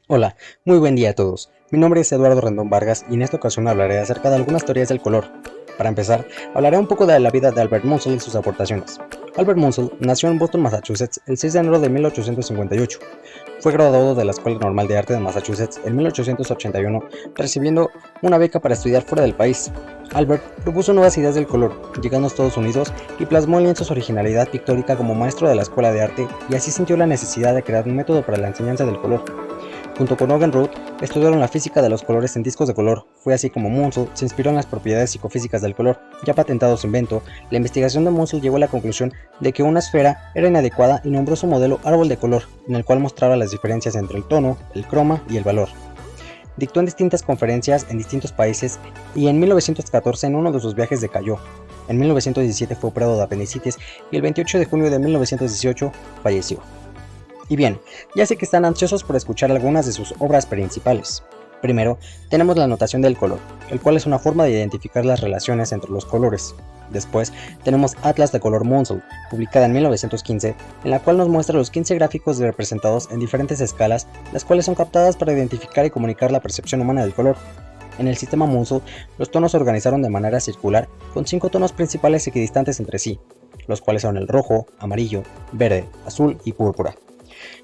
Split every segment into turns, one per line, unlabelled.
Hola, muy buen día a todos. Mi nombre es Eduardo Rendón Vargas y en esta ocasión hablaré acerca de algunas teorías del color. Para empezar, hablaré un poco de la vida de Albert Munsell y sus aportaciones. Albert Munsell nació en Boston, Massachusetts, el 6 de enero de 1858. Fue graduado de la Escuela Normal de Arte de Massachusetts en 1881, recibiendo una beca para estudiar fuera del país. Albert propuso nuevas ideas del color, llegando a Estados Unidos y plasmó en lienzos su originalidad pictórica como maestro de la Escuela de Arte, y así sintió la necesidad de crear un método para la enseñanza del color. Junto con Owen Roth, estudiaron la física de los colores en discos de color. Fue así como Munsell se inspiró en las propiedades psicofísicas del color. Ya patentado su invento, la investigación de Munsell llegó a la conclusión de que una esfera era inadecuada y nombró su modelo árbol de color, en el cual mostraba las diferencias entre el tono, el croma y el valor. Dictó en distintas conferencias en distintos países y en 1914 en uno de sus viajes decayó. En 1917 fue operado de apendicitis y el 28 de junio de 1918 falleció. Y bien, ya sé que están ansiosos por escuchar algunas de sus obras principales. Primero, tenemos la notación del color, el cual es una forma de identificar las relaciones entre los colores. Después, tenemos Atlas de color Munsell, publicada en 1915, en la cual nos muestra los 15 gráficos representados en diferentes escalas, las cuales son captadas para identificar y comunicar la percepción humana del color. En el sistema Munsell, los tonos se organizaron de manera circular, con 5 tonos principales equidistantes entre sí, los cuales son el rojo, amarillo, verde, azul y púrpura,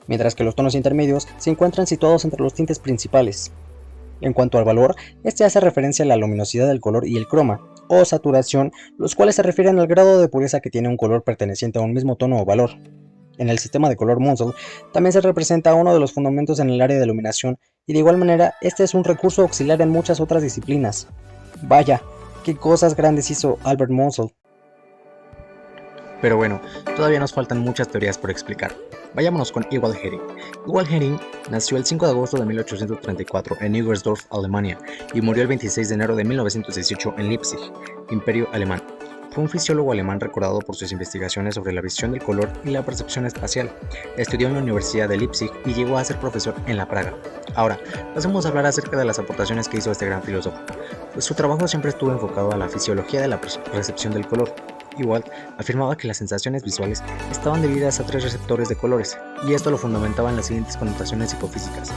mientras que los tonos intermedios se encuentran situados entre los tintes principales. En cuanto al valor, este hace referencia a la luminosidad del color y el croma, o saturación, los cuales se refieren al grado de pureza que tiene un color perteneciente a un mismo tono o valor. En el sistema de color Munsell también se representa uno de los fundamentos en el área de iluminación, y de igual manera este es un recurso auxiliar en muchas otras disciplinas. Vaya, qué cosas grandes hizo Albert Munsell. Pero bueno, todavía nos faltan muchas teorías por explicar. Vayámonos con Ewald Hering. Ewald Hering nació el 5 de agosto de 1834 en Neugersdorf, Alemania, y murió el 26 de enero de 1918 en Leipzig, Imperio Alemán. Fue un fisiólogo alemán recordado por sus investigaciones sobre la visión del color y la percepción espacial. Estudió en la Universidad de Leipzig y llegó a ser profesor en La Praga. Ahora, pasemos a hablar acerca de las aportaciones que hizo este gran filósofo. Pues su trabajo siempre estuvo enfocado a la fisiología de la percepción del color. Ewald afirmaba que las sensaciones visuales estaban debidas a 3 receptores de colores, y esto lo fundamentaba en las siguientes connotaciones psicofísicas.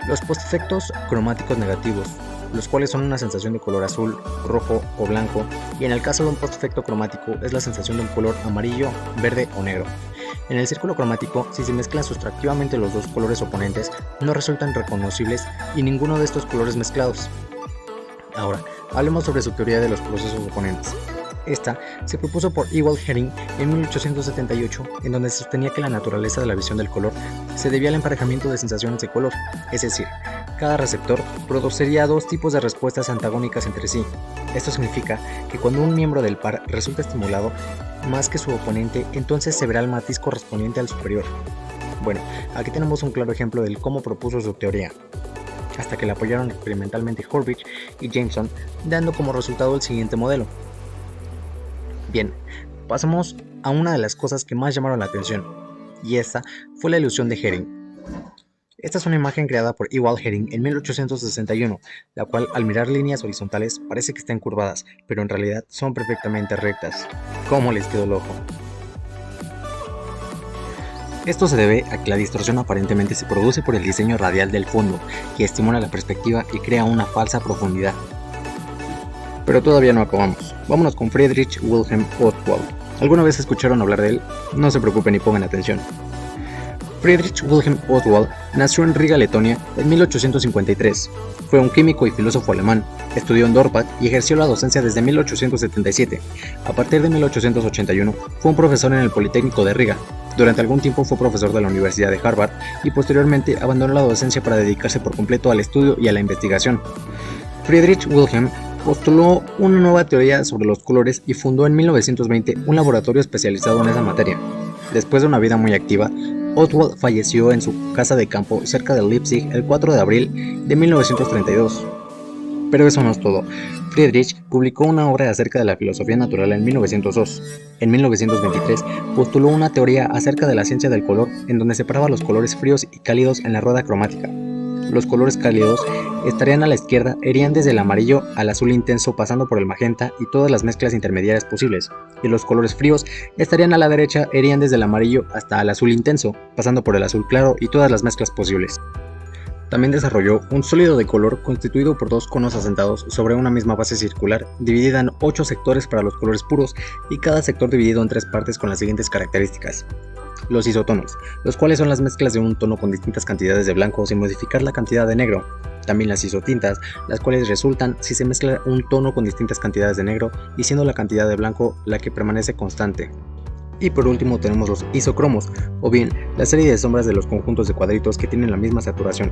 Los postefectos cromáticos negativos, los cuales son una sensación de color azul, rojo o blanco, y en el caso de un postefecto cromático es la sensación de un color amarillo, verde o negro. En el círculo cromático, si se mezclan sustractivamente los dos colores oponentes, no resultan reconocibles y ninguno de estos colores mezclados. Ahora, hablemos sobre su teoría de los procesos oponentes. Esta se propuso por Ewald Hering en 1878, en donde se sostenía que la naturaleza de la visión del color se debía al emparejamiento de sensaciones de color, es decir, cada receptor produciría 2 tipos de respuestas antagónicas entre sí. Esto significa que cuando un miembro del par resulta estimulado más que su oponente, entonces se verá el matiz correspondiente al superior. Bueno, aquí tenemos un claro ejemplo de cómo propuso su teoría, hasta que la apoyaron experimentalmente Hurwitz y Jameson, dando como resultado el siguiente modelo. Bien, pasamos a una de las cosas que más llamaron la atención, y esta fue la ilusión de Hering. Esta es una imagen creada por Ewald Hering en 1861, la cual al mirar líneas horizontales parece que están curvadas, pero en realidad son perfectamente rectas. ¿Cómo les quedó el ojo? Esto se debe a que la distorsión aparentemente se produce por el diseño radial del fondo, que estimula la perspectiva y crea una falsa profundidad. Pero todavía no acabamos. Vámonos con Friedrich Wilhelm Ostwald. ¿Alguna vez escucharon hablar de él? No se preocupen y pongan atención. Friedrich Wilhelm Ostwald nació en Riga, Letonia, en 1853. Fue un químico y filósofo alemán. Estudió en Dorpat y ejerció la docencia desde 1877. A partir de 1881 fue un profesor en el Politécnico de Riga. Durante algún tiempo fue profesor de la Universidad de Harvard y posteriormente abandonó la docencia para dedicarse por completo al estudio y a la investigación. Friedrich Wilhelm postuló una nueva teoría sobre los colores y fundó en 1920 un laboratorio especializado en esa materia. Después de una vida muy activa, Ostwald falleció en su casa de campo cerca de Leipzig el 4 de abril de 1932. Pero eso no es todo. Friedrich publicó una obra acerca de la filosofía natural en 1902. En 1923 postuló una teoría acerca de la ciencia del color en donde separaba los colores fríos y cálidos en la rueda cromática. Los colores cálidos estarían a la izquierda, irían desde el amarillo al azul intenso pasando por el magenta y todas las mezclas intermediarias posibles, y los colores fríos estarían a la derecha, irían desde el amarillo hasta el azul intenso, pasando por el azul claro y todas las mezclas posibles. También desarrolló un sólido de color constituido por dos conos asentados sobre una misma base circular, dividida en 8 sectores para los colores puros y cada sector dividido en 3 partes con las siguientes características. Los isotonos, los cuales son las mezclas de un tono con distintas cantidades de blanco sin modificar la cantidad de negro. También las isotintas, las cuales resultan si se mezcla un tono con distintas cantidades de negro y siendo la cantidad de blanco la que permanece constante. Y por último tenemos los isocromos, o bien la serie de sombras de los conjuntos de cuadritos que tienen la misma saturación.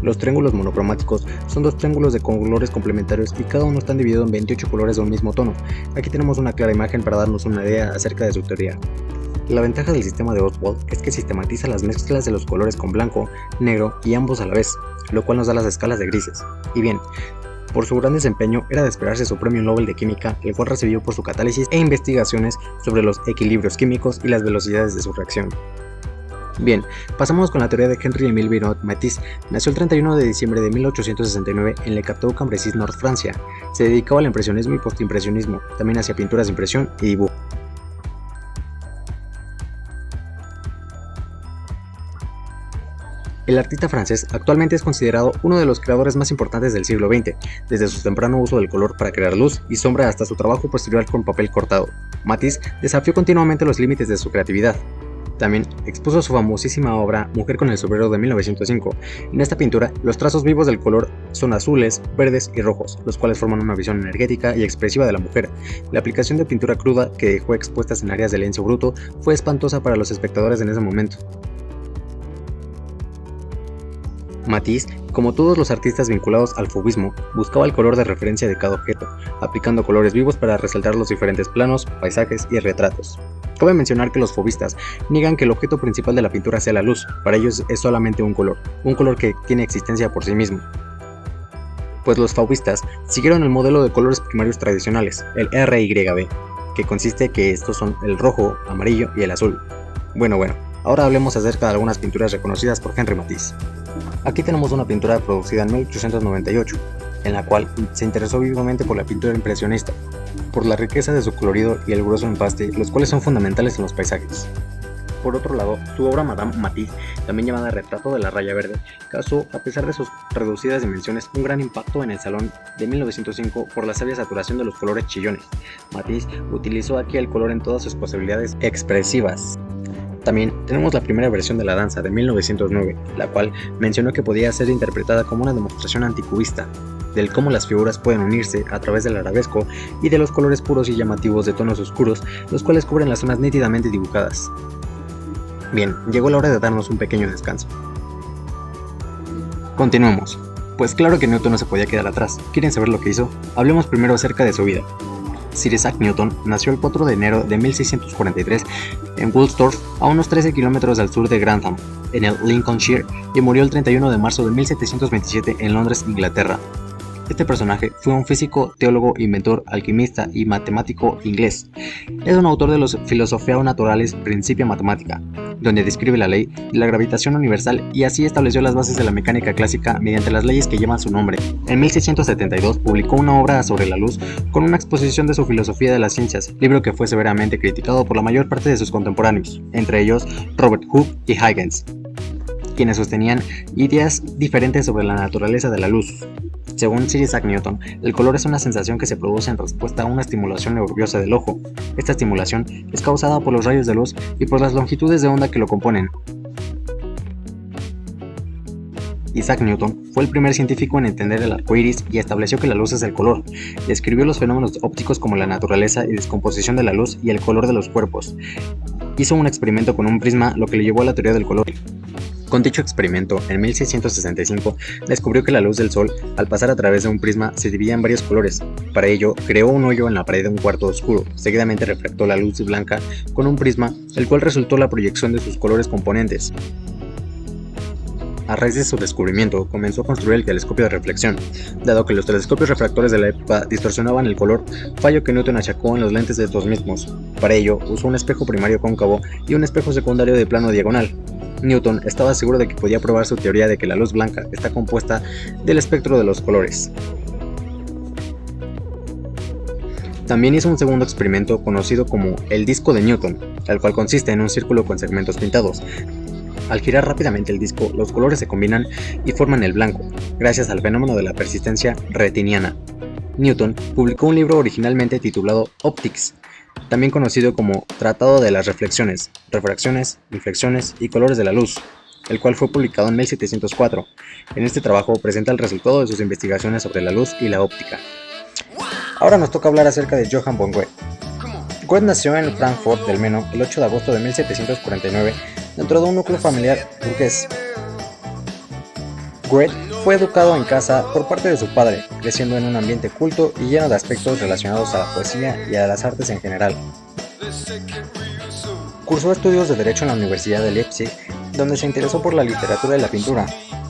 Los triángulos monocromáticos son dos triángulos de colores complementarios y cada uno está dividido en 28 colores de un mismo tono. Aquí tenemos una clara imagen para darnos una idea acerca de su teoría. La ventaja del sistema de Ostwald es que sistematiza las mezclas de los colores con blanco, negro y ambos a la vez, lo cual nos da las escalas de grises. Y bien, por su gran desempeño era de esperarse su premio Nobel de Química, el cual recibió por su catálisis e investigaciones sobre los equilibrios químicos y las velocidades de su reacción. Bien, pasamos con la teoría de Henri-Émile Benoit-Matisse. Nació el 31 de diciembre de 1869 en Le Cateau-Cambrésis, Norte Francia. Se dedicaba al impresionismo y postimpresionismo, también hacía pinturas de impresión y dibujo. El artista francés actualmente es considerado uno de los creadores más importantes del siglo XX, desde su temprano uso del color para crear luz y sombra hasta su trabajo posterior con papel cortado. Matisse desafió continuamente los límites de su creatividad. También expuso su famosísima obra Mujer con el sombrero de 1905. En esta pintura, los trazos vivos del color son azules, verdes y rojos, los cuales forman una visión energética y expresiva de la mujer. La aplicación de pintura cruda que dejó expuestas en áreas de lienzo bruto fue espantosa para los espectadores en ese momento. Matisse, como todos los artistas vinculados al fauvismo, buscaba el color de referencia de cada objeto, aplicando colores vivos para resaltar los diferentes planos, paisajes y retratos. Cabe mencionar que los fauvistas niegan que el objeto principal de la pintura sea la luz, para ellos es solamente un color que tiene existencia por sí mismo. Pues los fauvistas siguieron el modelo de colores primarios tradicionales, el RYB, que consiste que estos son el rojo, amarillo y el azul. Bueno, ahora hablemos acerca de algunas pinturas reconocidas por Henri Matisse. Aquí tenemos una pintura producida en 1898, en la cual se interesó vivamente por la pintura impresionista, por la riqueza de su colorido y el grueso empaste, los cuales son fundamentales en los paisajes. Por otro lado, su obra Madame Matisse, también llamada Retrato de la Raya Verde, causó, a pesar de sus reducidas dimensiones, un gran impacto en el Salón de 1905 por la sabia saturación de los colores chillones. Matisse utilizó aquí el color en todas sus posibilidades expresivas. También tenemos la primera versión de la danza de 1909, la cual mencionó que podía ser interpretada como una demostración anticubista, del cómo las figuras pueden unirse a través del arabesco y de los colores puros y llamativos de tonos oscuros, los cuales cubren las zonas nítidamente dibujadas. Bien, llegó la hora de darnos un pequeño descanso. Continuemos. Pues claro que Newton no se podía quedar atrás. ¿Quieren saber lo que hizo? Hablemos primero acerca de su vida. Sir Isaac Newton nació el 4 de enero de 1643 en Woolsthorpe, a unos 13 kilómetros al sur de Grantham, en el Lincolnshire, y murió el 31 de marzo de 1727 en Londres, Inglaterra. Este personaje fue un físico, teólogo, inventor, alquimista y matemático inglés. Es un autor de los Philosophiae Naturalis Principia Mathematica, donde describe la ley de la gravitación universal y así estableció las bases de la mecánica clásica mediante las leyes que llevan su nombre. En 1672 publicó una obra sobre la luz con una exposición de su filosofía de las ciencias, libro que fue severamente criticado por la mayor parte de sus contemporáneos, entre ellos Robert Hooke y Huygens, quienes sostenían ideas diferentes sobre la naturaleza de la luz. Según Sir Isaac Newton, el color es una sensación que se produce en respuesta a una estimulación nerviosa del ojo. Esta estimulación es causada por los rayos de luz y por las longitudes de onda que lo componen. Isaac Newton fue el primer científico en entender el arco iris y estableció que la luz es el color. Describió los fenómenos ópticos como la naturaleza y descomposición de la luz y el color de los cuerpos. Hizo un experimento con un prisma, lo que le llevó a la teoría del color. Con dicho experimento, en 1665, descubrió que la luz del sol, al pasar a través de un prisma, se dividía en varios colores. Para ello, creó un hoyo en la pared de un cuarto oscuro. Seguidamente refractó la luz blanca con un prisma, el cual resultó la proyección de sus colores componentes. A raíz de su descubrimiento, comenzó a construir el telescopio de reflexión, dado que los telescopios refractores de la época distorsionaban el color, fallo que Newton achacó en los lentes de estos mismos. Para ello, usó un espejo primario cóncavo y un espejo secundario de plano diagonal. Newton estaba seguro de que podía probar su teoría de que la luz blanca está compuesta del espectro de los colores. También hizo un segundo experimento conocido como el disco de Newton, el cual consiste en un círculo con segmentos pintados. Al girar rápidamente el disco, los colores se combinan y forman el blanco, gracias al fenómeno de la persistencia retiniana. Newton publicó un libro originalmente titulado Optics, también conocido como Tratado de las Reflexiones, Refracciones, Inflexiones y Colores de la Luz, el cual fue publicado en 1704. En este trabajo presenta el resultado de sus investigaciones sobre la luz y la óptica. Ahora nos toca hablar acerca de Johann von Goethe. Goethe nació en Frankfurt del Meno el 8 de agosto de 1749 dentro de un núcleo familiar burgués. Goethe fue educado en casa por parte de su padre, creciendo en un ambiente culto y lleno de aspectos relacionados a la poesía y a las artes en general. Cursó estudios de Derecho en la Universidad de Leipzig, donde se interesó por la literatura y la pintura.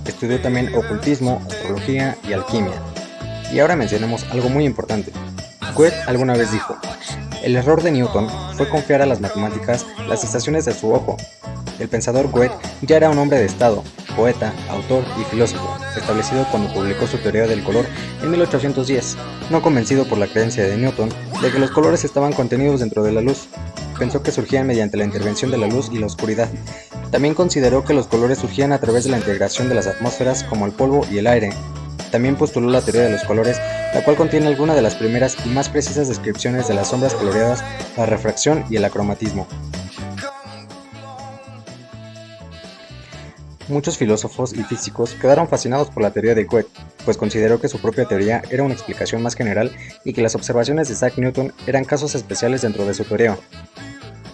Estudió también ocultismo, astrología y alquimia. Y ahora mencionemos algo muy importante. Goethe alguna vez dijo: el error de Newton fue confiar a las matemáticas las estaciones de su ojo. El pensador Goethe ya era un hombre de estado, poeta, autor y filósofo, establecido cuando publicó su teoría del color en 1810. No convencido por la creencia de Newton de que los colores estaban contenidos dentro de la luz, pensó que surgían mediante la intervención de la luz y la oscuridad. También consideró que los colores surgían a través de la integración de las atmósferas como el polvo y el aire. También postuló la teoría de los colores, la cual contiene algunas de las primeras y más precisas descripciones de las sombras coloreadas, la refracción y el acromatismo. Muchos filósofos y físicos quedaron fascinados por la teoría de Goethe, pues consideró que su propia teoría era una explicación más general y que las observaciones de Isaac Newton eran casos especiales dentro de su teoría.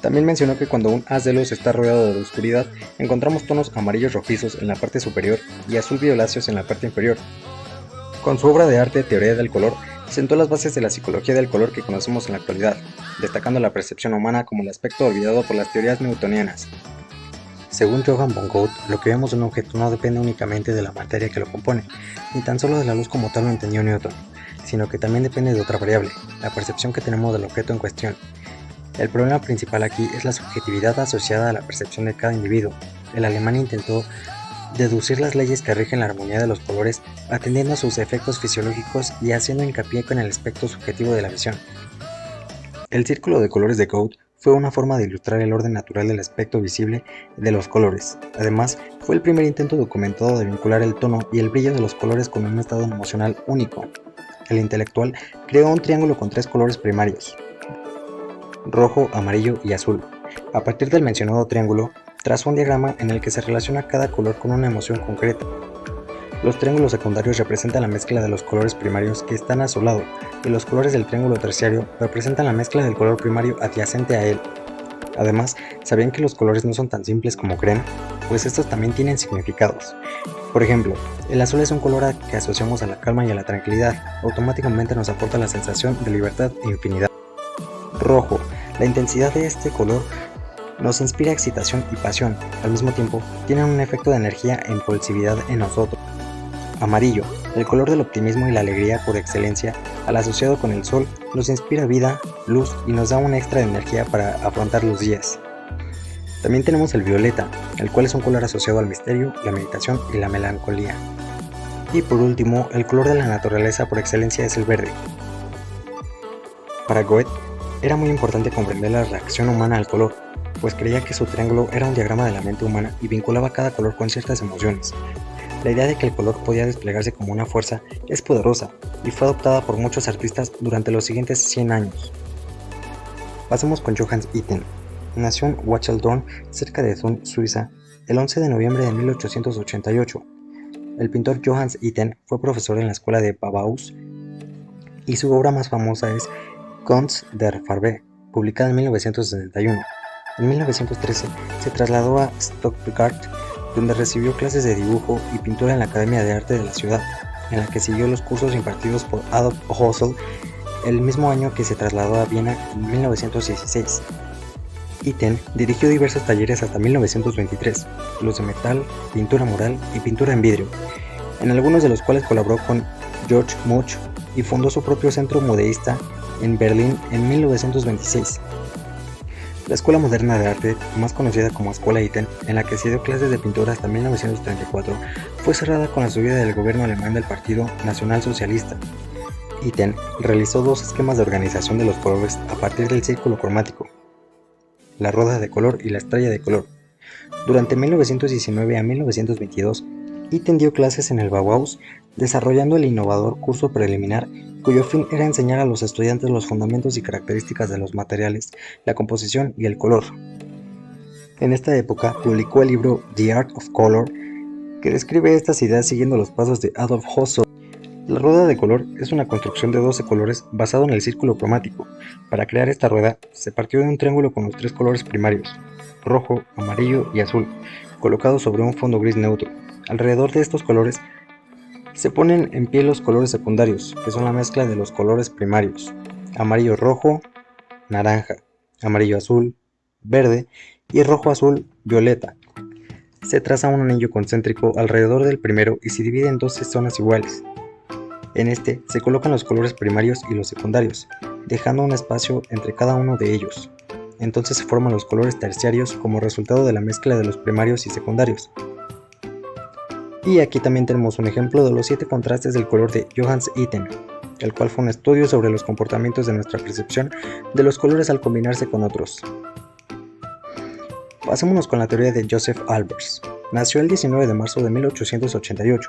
También mencionó que cuando un haz de luz está rodeado de oscuridad, encontramos tonos amarillos rojizos en la parte superior y azul violáceos en la parte inferior. Con su obra de arte Teoría del color, sentó las bases de la psicología del color que conocemos en la actualidad, destacando la percepción humana como el aspecto olvidado por las teorías newtonianas. Según Johann von Goethe, lo que vemos en un objeto no depende únicamente de la materia que lo compone, ni tan solo de la luz como tal lo entendió Newton, sino que también depende de otra variable, la percepción que tenemos del objeto en cuestión. El problema principal aquí es la subjetividad asociada a la percepción de cada individuo. El alemán intentó deducir las leyes que rigen la armonía de los colores, atendiendo a sus efectos fisiológicos y haciendo hincapié con el aspecto subjetivo de la visión. El círculo de colores de Goethe fue una forma de ilustrar el orden natural del aspecto visible de los colores. Además, fue el primer intento documentado de vincular el tono y el brillo de los colores con un estado emocional único. El intelectual creó un triángulo con 3 colores primarios: rojo, amarillo y azul. A partir del mencionado triángulo, trazó un diagrama en el que se relaciona cada color con una emoción concreta. Los triángulos secundarios representan la mezcla de los colores primarios que están a su lado, y los colores del triángulo terciario representan la mezcla del color primario adyacente a él. Además, ¿sabían que los colores no son tan simples como creen? Pues estos también tienen significados. Por ejemplo, el azul es un color que asociamos a la calma y a la tranquilidad. Automáticamente nos aporta la sensación de libertad e infinidad. Rojo. La intensidad de este color nos inspira excitación y pasión. Al mismo tiempo, tiene un efecto de energía e impulsividad en nosotros. Amarillo. El color del optimismo y la alegría por excelencia, al asociado con el sol, nos inspira vida, luz y nos da un extra de energía para afrontar los días. También tenemos el violeta, el cual es un color asociado al misterio, la meditación y la melancolía. Y por último, el color de la naturaleza por excelencia es el verde. Para Goethe, era muy importante comprender la reacción humana al color, pues creía que su triángulo era un diagrama de la mente humana y vinculaba cada color con ciertas emociones. La idea de que el color podía desplegarse como una fuerza es poderosa y fue adoptada por muchos artistas durante los siguientes 100 años. Pasemos con Johannes Itten. Nació en Wachteldorn, cerca de Thun, Suiza, el 11 de noviembre de 1888. El pintor Johannes Itten fue profesor en la escuela de Bauhaus y su obra más famosa es Kunst der Farbe, publicada en 1961. En 1913 se trasladó a Stuttgart, donde recibió clases de dibujo y pintura en la Academia de Arte de la ciudad, en la que siguió los cursos impartidos por Adolf Hössl, el mismo año que se trasladó a Viena en 1916. Itten dirigió diversos talleres hasta 1923, los de metal, pintura mural y pintura en vidrio, en algunos de los cuales colaboró con Georg Much y fundó su propio centro mudeísta en Berlín en 1926. La Escuela Moderna de Arte, más conocida como Escuela Itten, en la que se dio clases de pintura hasta 1934, fue cerrada con la subida del gobierno alemán del Partido Nacional Socialista. Itten realizó 2 esquemas de organización de los colores a partir del círculo cromático, la rueda de color y la estrella de color. Durante 1919 a 1922, Itten dio clases en el Bauhaus, desarrollando el innovador curso preliminar, cuyo fin era enseñar a los estudiantes los fundamentos y características de los materiales, la composición y el color. En esta época publicó el libro The Art of Color, que describe estas ideas siguiendo los pasos de Adolf Husserl. La rueda de color es una construcción de 12 colores basado en el círculo cromático. Para crear esta rueda, se partió de un triángulo con los 3 colores primarios, rojo, amarillo y azul, colocados sobre un fondo gris neutro. Alrededor de estos colores se ponen en pie los colores secundarios, que son la mezcla de los colores primarios, amarillo-rojo, naranja, amarillo-azul, verde y rojo-azul-violeta. Se traza un anillo concéntrico alrededor del primero y se divide en 12 zonas iguales. En este se colocan los colores primarios y los secundarios, dejando un espacio entre cada uno de ellos. Entonces se forman los colores terciarios como resultado de la mezcla de los primarios y secundarios. Y aquí también tenemos un ejemplo de los 7 contrastes del color de Johannes Itten, el cual fue un estudio sobre los comportamientos de nuestra percepción de los colores al combinarse con otros. Pasémonos con la teoría de Joseph Albers. Nació el 19 de marzo de 1888.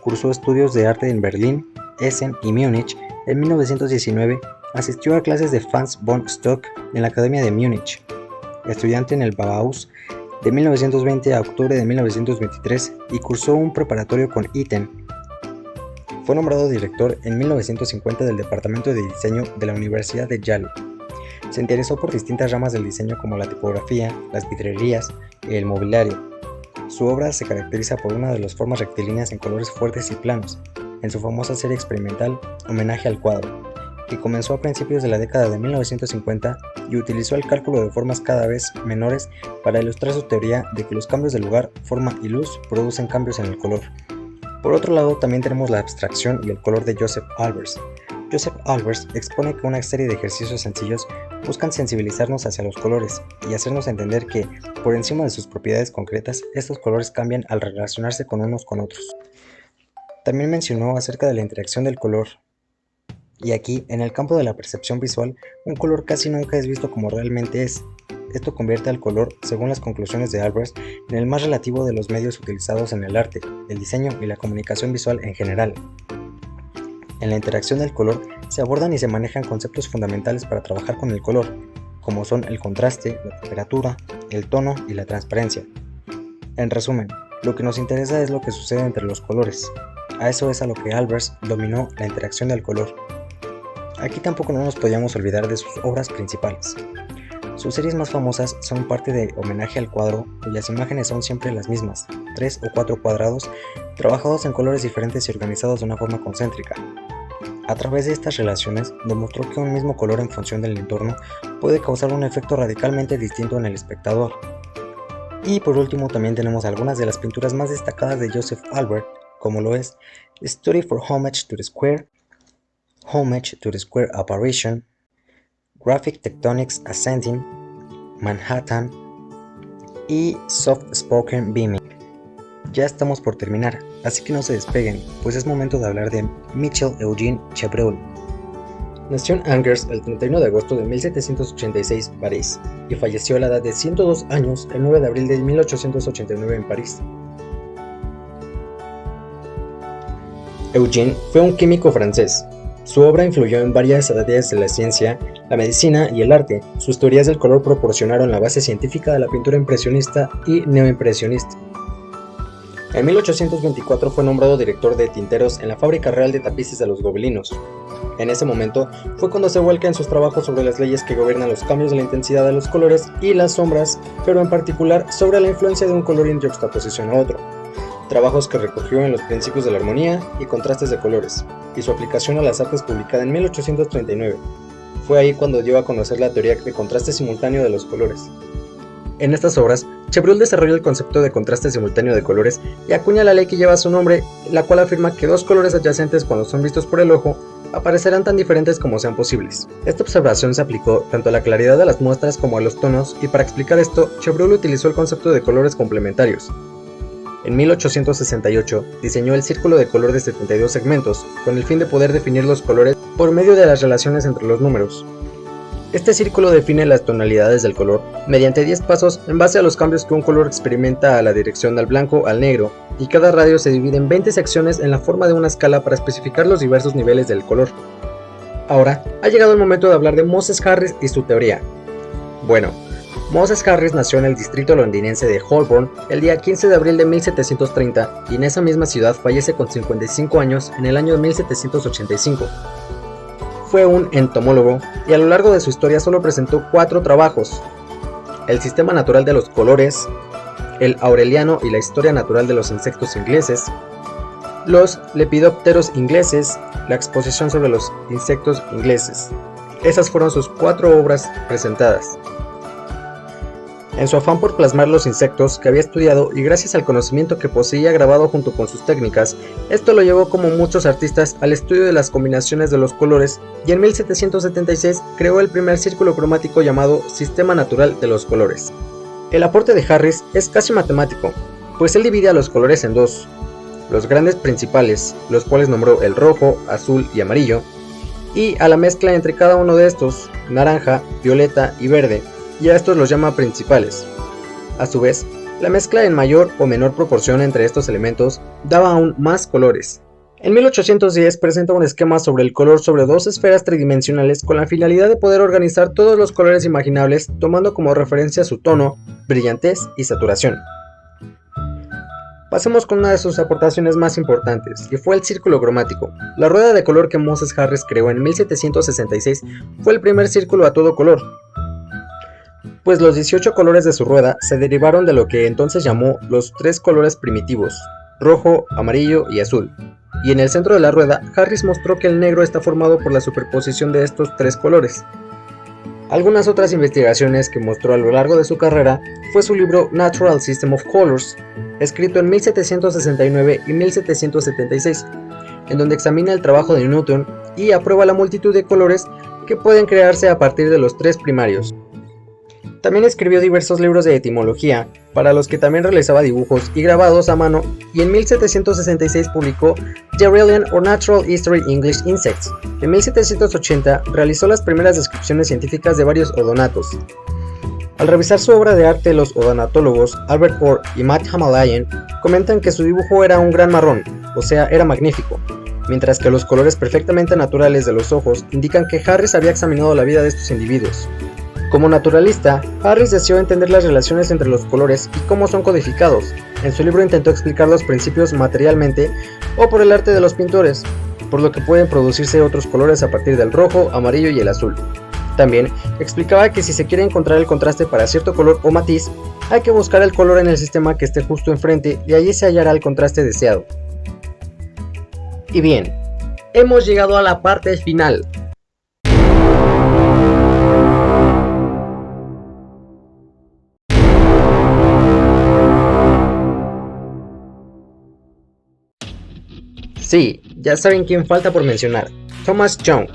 Cursó estudios de arte en Berlín, Essen y Múnich. En 1919 asistió a clases de Franz von Stock en la Academia de Múnich. Estudiante en el Bauhaus de 1920 a octubre de 1923 y cursó un preparatorio con Itten. Fue nombrado director en 1950 del Departamento de Diseño de la Universidad de Yale. Se interesó por distintas ramas del diseño como la tipografía, las vidrieras y el mobiliario. Su obra se caracteriza por una de las formas rectilíneas en colores fuertes y planos, en su famosa serie experimental Homenaje al cuadro, que comenzó a principios de la década de 1950 y utilizó el cálculo de formas cada vez menores para ilustrar su teoría de que los cambios de lugar, forma y luz producen cambios en el color. Por otro lado, también tenemos la abstracción y el color de Joseph Albers. Joseph Albers expone que una serie de ejercicios sencillos buscan sensibilizarnos hacia los colores y hacernos entender que, por encima de sus propiedades concretas, estos colores cambian al relacionarse con unos con otros. También mencionó acerca de la interacción del color. Y aquí, en el campo de la percepción visual, un color casi nunca es visto como realmente es. Esto convierte al color, según las conclusiones de Albers, en el más relativo de los medios utilizados en el arte, el diseño y la comunicación visual en general. En la interacción del color se abordan y se manejan conceptos fundamentales para trabajar con el color, como son el contraste, la temperatura, el tono y la transparencia. En resumen, lo que nos interesa es lo que sucede entre los colores. A eso es a lo que Albers dominó la interacción del color. Aquí tampoco no nos podíamos olvidar de sus obras principales. Sus series más famosas son parte de Homenaje al cuadro, cuyas imágenes son siempre las mismas, 3 o 4 cuadrados, trabajados en colores diferentes y organizados de una forma concéntrica. A través de estas relaciones, demostró que un mismo color en función del entorno puede causar un efecto radicalmente distinto en el espectador. Y por último también tenemos algunas de las pinturas más destacadas de Joseph Albers, como lo es Study for Homage to the Square, Homage to the Square Apparition, Graphic Tectonics Ascending, Manhattan y Soft Spoken Beaming. Ya estamos por terminar, así que no se despeguen, pues es momento de hablar de Michel Eugène Chevreul. Nació en Angers el 31 de agosto de 1786, París, y falleció a la edad de 102 años el 9 de abril de 1889 en París. Eugène fue un químico francés. Su obra influyó en varias áreas de la ciencia, la medicina y el arte. Sus teorías del color proporcionaron la base científica de la pintura impresionista y neoimpresionista. En 1824 fue nombrado director de tinteros en la Fábrica Real de Tapices de los Gobelinos. En ese momento fue cuando se vuelca en sus trabajos sobre las leyes que gobiernan los cambios de la intensidad de los colores y las sombras, pero en particular sobre la influencia de un color en yuxtaposición a otro. Trabajos que recogió en los principios de la armonía y contrastes de colores, y su aplicación a las artes publicada en 1839. Fue ahí cuando dio a conocer la teoría de contraste simultáneo de los colores. En estas obras, Chevreul desarrolla el concepto de contraste simultáneo de colores y acuña la ley que lleva su nombre, la cual afirma que dos colores adyacentes cuando son vistos por el ojo aparecerán tan diferentes como sean posibles. Esta observación se aplicó tanto a la claridad de las muestras como a los tonos, y para explicar esto, Chevreul utilizó el concepto de colores complementarios. En 1868 diseñó el círculo de color de 72 segmentos, con el fin de poder definir los colores por medio de las relaciones entre los números. Este círculo define las tonalidades del color mediante 10 pasos en base a los cambios que un color experimenta a la dirección del blanco al negro, y cada radio se divide en 20 secciones en la forma de una escala para especificar los diversos niveles del color. Ahora, ha llegado el momento de hablar de Moses Harris y su teoría. Bueno, Moses Harris nació en el distrito londinense de Holborn el día 15 de abril de 1730 y en esa misma ciudad fallece con 55 años en el año de 1785. Fue un entomólogo y a lo largo de su historia solo presentó 4 trabajos: el sistema natural de los colores, el Aureliano y la historia natural de los insectos ingleses, los lepidópteros ingleses, la exposición sobre los insectos ingleses. Esas fueron sus 4 obras presentadas. En su afán por plasmar los insectos que había estudiado y gracias al conocimiento que poseía grabado junto con sus técnicas, esto lo llevó como muchos artistas al estudio de las combinaciones de los colores y en 1776 creó el primer círculo cromático llamado Sistema Natural de los Colores. El aporte de Harris es casi matemático, pues él divide a los colores en dos: los grandes principales, los cuales nombró el rojo, azul y amarillo, y a la mezcla entre cada uno de estos, naranja, violeta y verde, y a estos los llama principales. A su vez, la mezcla en mayor o menor proporción entre estos elementos daba aún más colores. En 1810 presenta un esquema sobre el color sobre 2 esferas tridimensionales con la finalidad de poder organizar todos los colores imaginables tomando como referencia su tono, brillantez y saturación. Pasemos con una de sus aportaciones más importantes, que fue el círculo cromático. La rueda de color que Moses Harris creó en 1766 fue el primer círculo a todo color, pues los 18 colores de su rueda se derivaron de lo que entonces llamó los 3 colores primitivos: rojo, amarillo y azul. Y en el centro de la rueda, Harris mostró que el negro está formado por la superposición de estos 3 colores. Algunas otras investigaciones que mostró a lo largo de su carrera fue su libro Natural System of Colors, escrito en 1769 y 1776, en donde examina el trabajo de Newton y aprueba la multitud de colores que pueden crearse a partir de los 3 primarios. También escribió diversos libros de etimología, para los que también realizaba dibujos y grabados a mano, y en 1766 publicó The Aurelian or Natural History English Insects. En 1780 realizó las primeras descripciones científicas de varios odonatos. Al revisar su obra de arte, los odonatólogos Albert Orr y Matt Hamalayan comentan que su dibujo era un gran marrón, o sea, era magnífico, mientras que los colores perfectamente naturales de los ojos indican que Harris había examinado la vida de estos individuos. Como naturalista, Harris deseó entender las relaciones entre los colores y cómo son codificados. En su libro intentó explicar los principios materialmente o por el arte de los pintores, por lo que pueden producirse otros colores a partir del rojo, amarillo y el azul. También explicaba que si se quiere encontrar el contraste para cierto color o matiz, hay que buscar el color en el sistema que esté justo enfrente y allí se hallará el contraste deseado. Y bien, hemos llegado a la parte final. Sí, ya saben quién falta por mencionar: Thomas Young.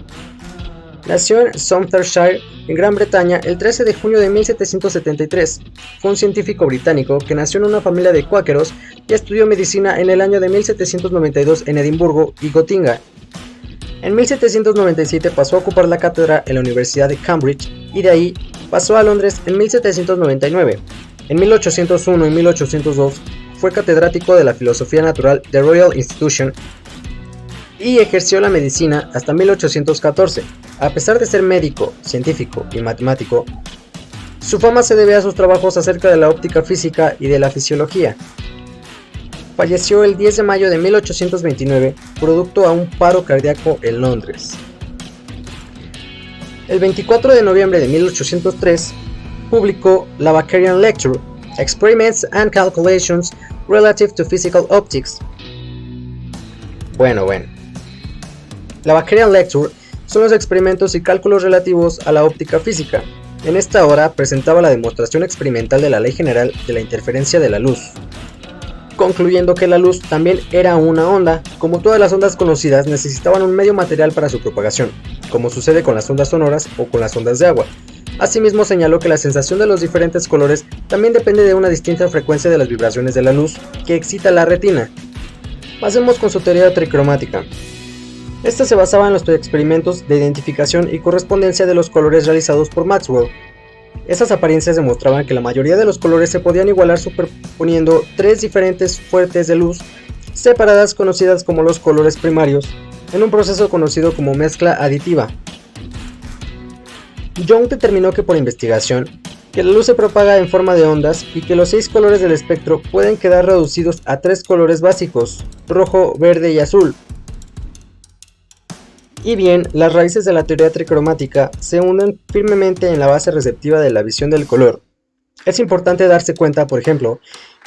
Nació en Somersetshire, en Gran Bretaña, el 13 de junio de 1773. Fue un científico británico que nació en una familia de cuáqueros y estudió medicina en el año de 1792 en Edimburgo y Gotinga. En 1797 pasó a ocupar la cátedra en la Universidad de Cambridge y de ahí pasó a Londres en 1799. En 1801 y 1802 fue catedrático de la filosofía natural de Royal Institution y ejerció la medicina hasta 1814. A pesar de ser médico, científico y matemático, su fama se debe a sus trabajos acerca de la óptica física y de la fisiología. Falleció el 10 de mayo de 1829, producto a un paro cardíaco en Londres. El 24 de noviembre de 1803, publicó Lavaterian Lecture, Experiments and Calculations Relative to Physical Optics. Bueno. Lavaterian Lecture son los experimentos y cálculos relativos a la óptica física. En esta obra presentaba la demostración experimental de la ley general de la interferencia de la luz, concluyendo que la luz también era una onda. Como todas las ondas conocidas, necesitaban un medio material para su propagación, como sucede con las ondas sonoras o con las ondas de agua. Asimismo, señaló que la sensación de los diferentes colores también depende de una distinta frecuencia de las vibraciones de la luz que excita la retina. Pasemos con su teoría tricromática. Esta se basaba en los experimentos de identificación y correspondencia de los colores realizados por Maxwell. Estas apariencias demostraban que la mayoría de los colores se podían igualar superponiendo tres diferentes fuentes de luz separadas conocidas como los colores primarios, en un proceso conocido como mezcla aditiva. Young determinó que por investigación, que la luz se propaga en forma de ondas y que los 6 colores del espectro pueden quedar reducidos a 3 colores básicos, rojo, verde y azul. Y bien, las raíces de la teoría tricromática se unen firmemente en la base receptiva de la visión del color. Es importante darse cuenta, por ejemplo,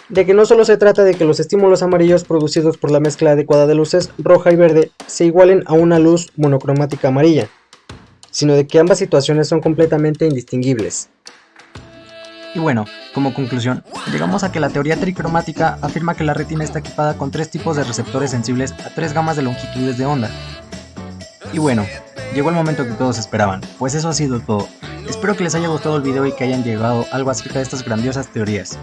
de que no solo se trata de que los estímulos amarillos producidos por la mezcla adecuada de luces roja y verde se igualen a una luz monocromática amarilla, sino de que ambas situaciones son completamente indistinguibles.
Y bueno, como conclusión, llegamos a que la teoría tricromática afirma que la retina está equipada con 3 tipos de receptores sensibles a 3 gamas de longitudes de onda. Y bueno, llegó el momento que todos esperaban, pues eso ha sido todo. Espero que les haya gustado el video y que hayan llegado algo acerca de estas grandiosas teorías.